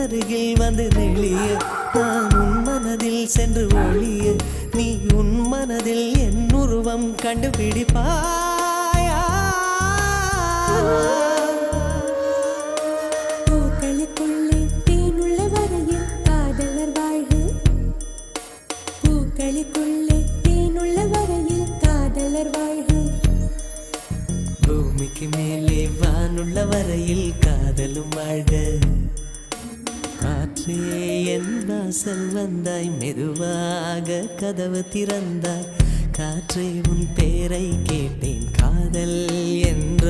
அருகில் வந்து நெளிய நான் உன் மனதில் சென்று ஒளிய நீ உன் மனதில் என் உருவம் கண்டுபிடிப்பாயா பூக்களுக்குள்ளே தேனுள்ள வரையில் காதலர் வாழ்வு பூக்களுக்குள்ளே தேனுள்ள வரையில் காதலர் வாழ்வு பூமிக்கு மேலே வானுள்ள வரையில் காதலும் வாழ்க காற்றே என் வாசல் வந்தாய் மெதுவாக கதவு திறந்தாய் காற்றே உன் பேரை கேட்டேன் காதல் என்ற